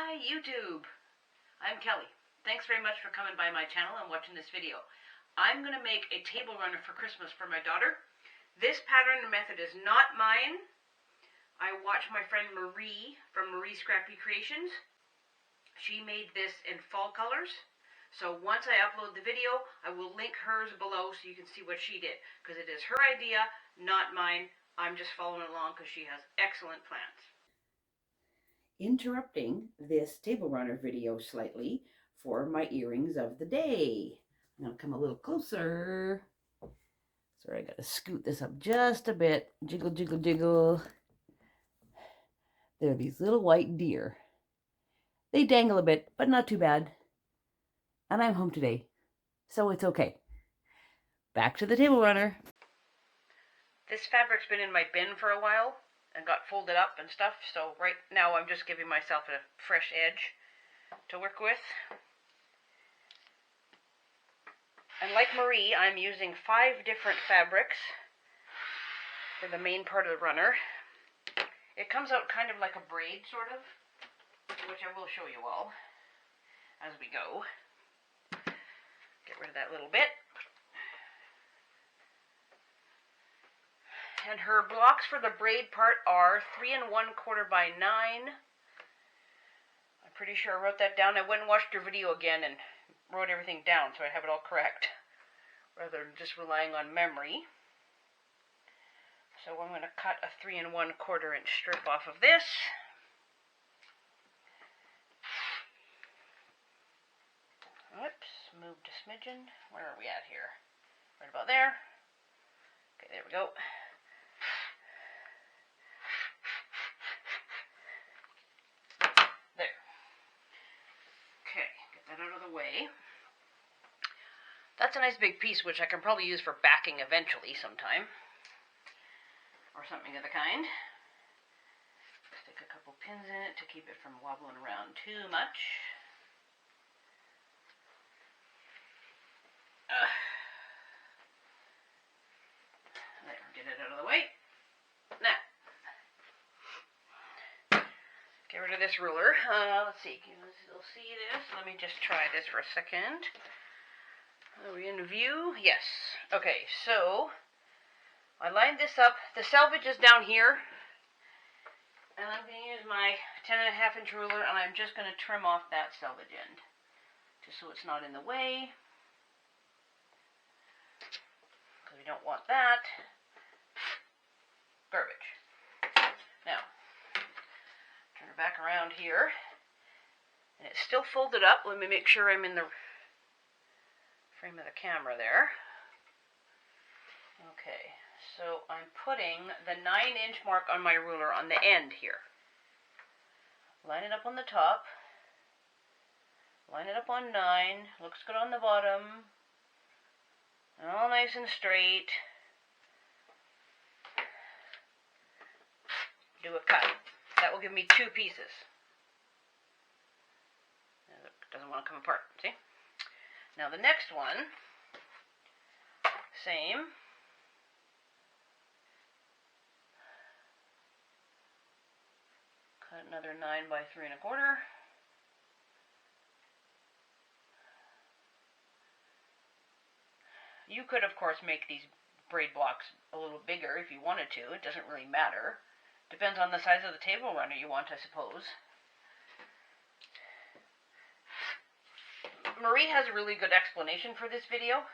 Hi YouTube! I'm Kelly. Thanks very much for coming by my channel and watching this video. I'm going to make a table runner for Christmas for my daughter. This pattern and method is not mine. I watched my friend Marie from Marie Scrappy Creations. She made this in fall colors. So once I upload the video, I will link hers below so you can see what she did. Because it is her idea, not mine. I'm just following along because she has excellent plans. Interrupting this table runner video slightly for my earrings of the day. I'm going to come a little closer. Sorry, I got to scoot this up just a bit. Jiggle, jiggle, jiggle. They're these little white deer. They dangle a bit, but not too bad. And I'm home today, so it's okay. Back to the table runner. This fabric's been in my bin for a while and got folded up and stuff, so right now I'm just giving myself a fresh edge to work with. And like Marie, I'm using 5 different fabrics for the main part of the runner. It comes out kind of like a braid, sort of, which I will show you all as we go. Get rid of that little bit. And her blocks for the braid part are 3 1/4 by 9. I'm pretty sure I wrote that down. I went and watched her video again and wrote everything down so I have it all correct, rather than just relying on memory. So I'm going to cut a 3 1/4 inch strip off of this. Whoops, moved a smidgen. Where are we at here? Right about there. Okay, there we go. Out of the way. That's a nice big piece which I can probably use for backing eventually sometime, or something of the kind. Stick a couple pins in it to keep it from wobbling around too much. There, get it out of the way. Now, get rid of this ruler. Let's see. Can you still see this? Let me just try this for a second. Are we in view? Yes. Okay, so I lined this up. The selvage is down here. And I'm going to use my 10.5 inch ruler, and I'm just going to trim off that selvage end, just so it's not in the way, because we don't want that garbage. Now, turn it back around here, and it's still folded up. Let me make sure I'm in the frame of the camera there. Okay, so I'm putting the 9 inch mark on my ruler on the end here. Line it up on the top. Line it up on 9. Looks good on the bottom. All nice and straight. Do a cut. That will give me 2 pieces. It doesn't want to come apart, see? Now the next one, same. Cut another 9 by 3 1/4. You could, of course, make these braid blocks a little bigger if you wanted to. It doesn't really matter. Depends on the size of the table runner you want, I suppose. Marie has a really good explanation for this video,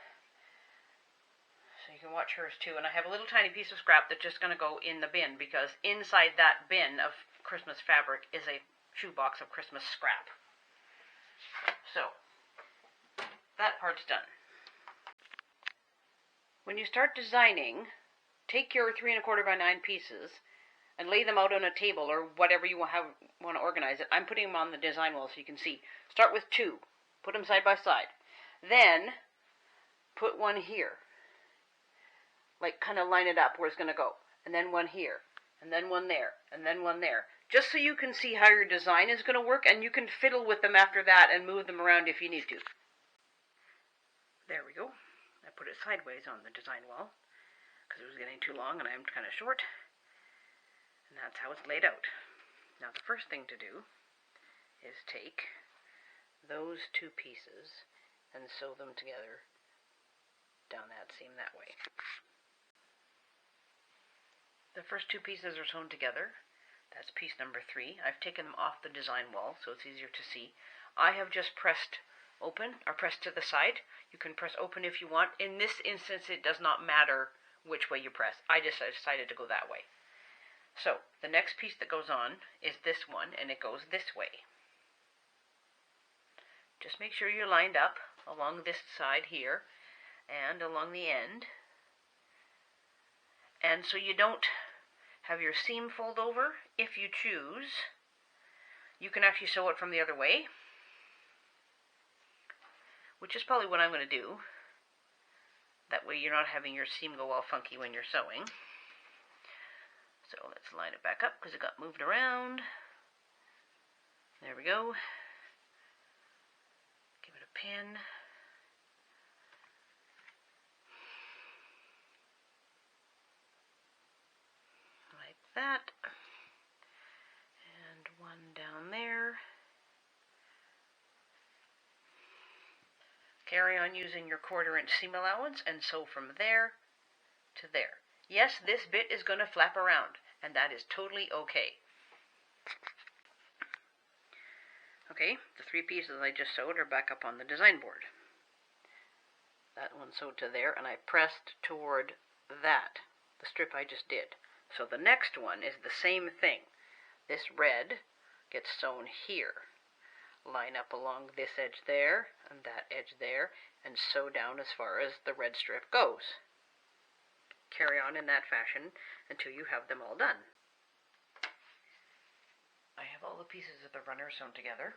so you can watch hers too. And I have a little tiny piece of scrap that's just going to go in the bin, because inside that bin of Christmas fabric is a shoebox of Christmas scrap. So, that part's done. When you start designing, take your 3 1/4 by 9 pieces and lay them out on a table or whatever you want to organize it. I'm putting them on the design wall so you can see. Start with 2. Put them side by side. Then, put one here. Like, kind of line it up where it's going to go. And then one here. And then one there. And then one there. Just so you can see how your design is going to work, and you can fiddle with them after that and move them around if you need to. There we go. I put it sideways on the design wall, because it was getting too long and I'm kind of short. And that's how it's laid out. Now the first thing to do is take those two pieces and sew them together down that seam that way. The first two pieces are sewn together. That's piece number 3. I've taken them off the design wall so it's easier to see. I have just pressed open, or pressed to the side. You can press open if you want. In this instance, it does not matter which way you press. I just decided to go that way. So, the next piece that goes on is this one, and it goes this way. Just make sure you're lined up along this side here and along the end. And so you don't have your seam fold over. If you choose, you can actually sew it from the other way, which is probably what I'm going to do. That way you're not having your seam go all funky when you're sewing. So let's line it back up because it got moved around. There we go. Give it a pin. Like that. And one down there. Carry on using your 1/4 inch seam allowance and sew from there to there. Yes, this bit is going to flap around, and that is totally okay. Okay, the 3 pieces I just sewed are back up on the design board. That one sewed to there, and I pressed toward that, the strip I just did. So the next one is the same thing. This red gets sewn here. Line up along this edge there and that edge there and sew down as far as the red strip goes. Carry on in that fashion until you have them all done. I have all the pieces of the runner sewn together.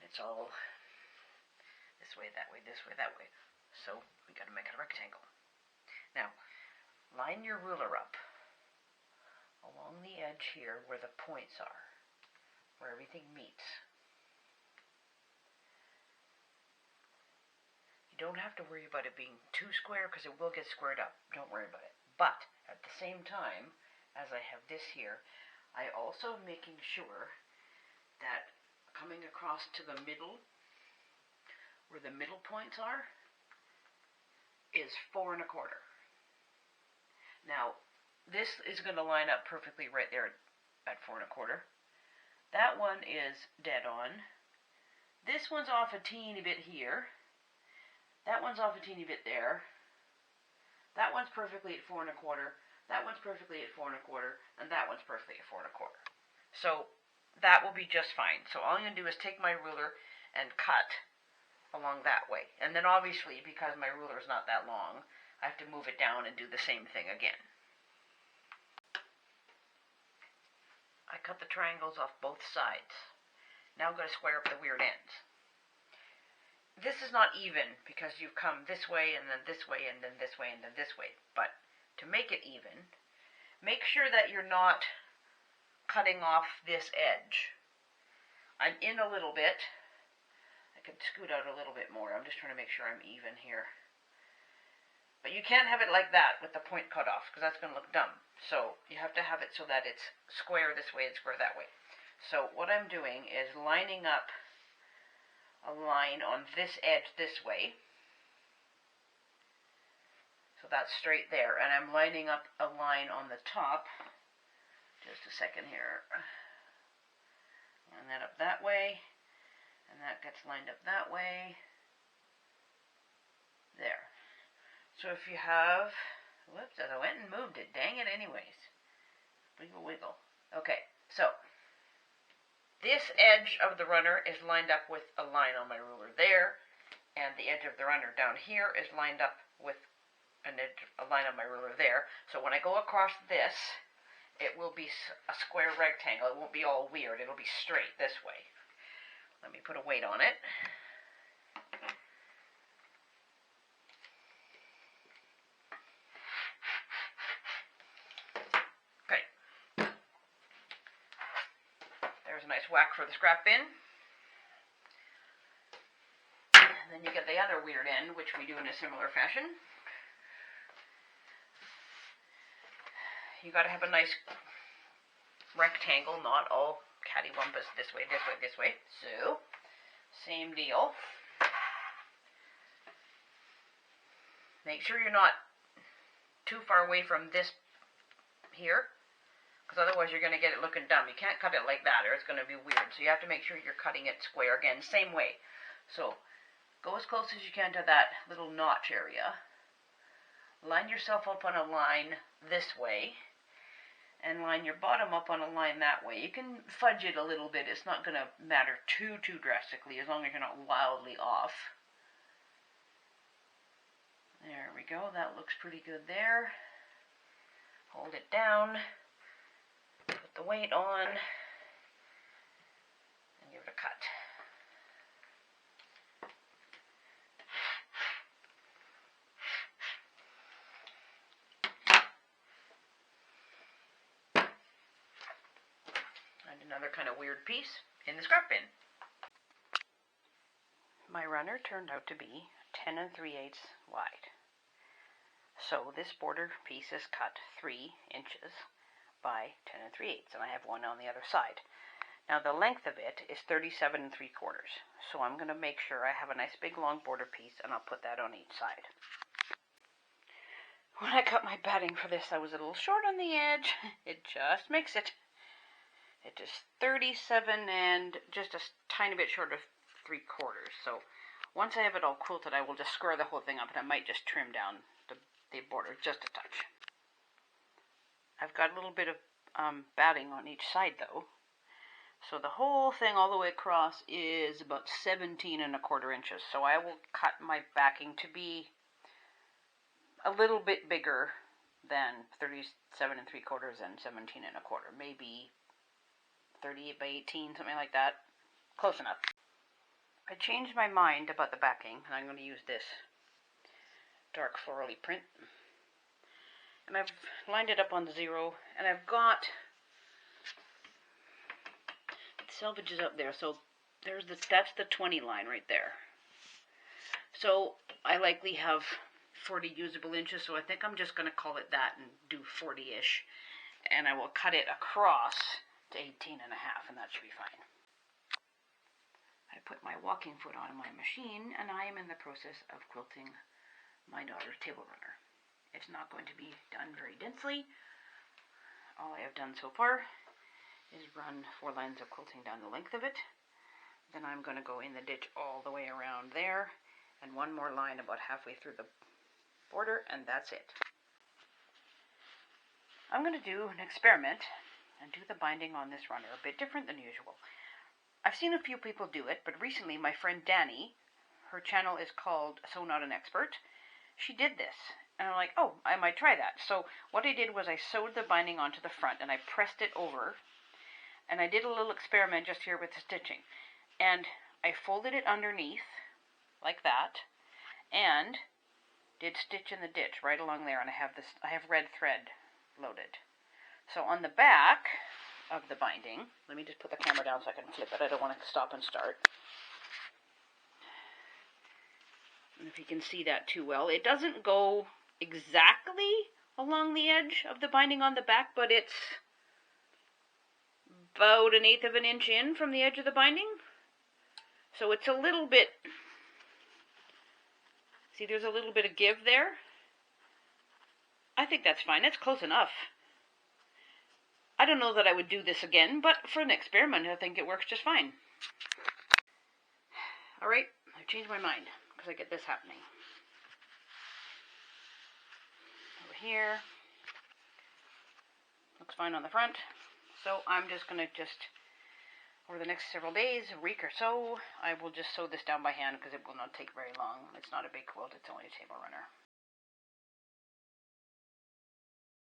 It's all this way, that way, this way, that way. So we got to make it a rectangle. Now, line your ruler up along the edge here where the points are, where everything meets. You don't have to worry about it being too square because it will get squared up. Don't worry about it. But at the same time, as I have this here, I also am making sure that coming across to the middle, where the middle points are, is 4 1/4. Now, this is going to line up perfectly right there at 4 1/4. That one is dead on. This one's off a teeny bit here. That one's off a teeny bit there. That one's perfectly at 4 1/4. That one's perfectly at 4 1/4. And that one's perfectly at 4 1/4. So that will be just fine. So all I'm going to do is take my ruler and cut along that way. And then obviously, because my ruler is not that long, I have to move it down and do the same thing again. I cut the triangles off both sides. Now I'm going to square up the weird ends. This is not even because you've come this way and then this way and then this way and then this way. But to make it even, make sure that you're not cutting off this edge. I'm in a little bit. I could scoot out a little bit more. I'm just trying to make sure I'm even here. But you can't have it like that with the point cut off because that's going to look dumb. So you have to have it so that it's square this way and square that way. So what I'm doing is lining up a line on this edge this way. So that's straight there. And I'm lining up a line on the top. Just a second here. Line that up that way. And that gets lined up that way. There. So if you have... Whoops, I went and moved it. Dang it anyways. Wiggle, wiggle. Okay, so this edge of the runner is lined up with a line on my ruler there, and the edge of the runner down here is lined up with a line on my ruler there. So when I go across this, it will be a square rectangle. It won't be all weird. It'll be straight this way. Let me put a weight on it. Okay. There's a nice whack for the scrap bin. And then you get the other weird end, which we do in a similar fashion. You got to have a nice rectangle, not all cattywampus this way, this way, this way. So, same deal. Make sure you're not too far away from this here, because otherwise you're going to get it looking dumb. You can't cut it like that or it's going to be weird. So you have to make sure you're cutting it square again, same way. So go as close as you can to that little notch area. Line yourself up on a line this way, and line your bottom up on a line that way. You can fudge it a little bit. It's not going to matter too drastically as long as you're not wildly off. There we go. That looks pretty good there. Hold it down. Put the weight on. And give it a cut. And another kind of weird piece in the scrap bin. My runner turned out to be 10 3/8 wide. So this border piece is cut 3 inches by 10 3/8, and I have one on the other side. Now the length of it is 37 3/4, so I'm going to make sure I have a nice big long border piece, and I'll put that on each side. When I cut my batting for this, I was a little short on the edge. It just makes it. It is 37 and just a tiny bit short of 3/4. So once I have it all quilted, I will just square the whole thing up, and I might just trim down the border just a touch. I've got a little bit of batting on each side though, so the whole thing all the way across is about 17 1/4 inches. So I will cut my backing to be a little bit bigger than 37 3/4 and 17 1/4, maybe 38 by 18, something like that. Close enough. I changed my mind about the backing, and I'm going to use this dark florally print. And I've lined it up on 0, and I've got selvages up there, so that's the 20 line right there. So I likely have 40 usable inches, so I think I'm just going to call it that and do 40-ish, and I will cut it across to 18 1/2, and that should be fine. I put my walking foot on my machine, and I am in the process of quilting my daughter's table runner. It's not going to be done very densely. All I have done so far is run 4 lines of quilting down the length of it. Then I'm going to go in the ditch all the way around there, and 1 more line about halfway through the border, and that's it. I'm going to do an experiment and do the binding on this runner a bit different than usual. I've seen a few people do it, but recently my friend Danny, her channel is called So Not an Expert, she did this. And I'm like, oh, I might try that. So what I did was I sewed the binding onto the front, and I pressed it over, and I did a little experiment just here with the stitching. And I folded it underneath, like that, and did stitch in the ditch right along there, and I have red thread loaded. So on the back of the binding, let me just put the camera down so I can flip it. I don't want to stop and start. And if you can see that too well, it doesn't go exactly along the edge of the binding on the back, but it's about 1/8 of an inch in from the edge of the binding. So it's a little bit, see, there's a little bit of give there. I think that's fine. That's close enough. I don't know that I would do this again, but for an experiment, I think it works just fine. Alright, I've changed my mind, because I get this happening. Over here. Looks fine on the front. So I'm just going to over the next several days, a week or so, I will just sew this down by hand, because it will not take very long. It's not a big quilt, it's only a table runner.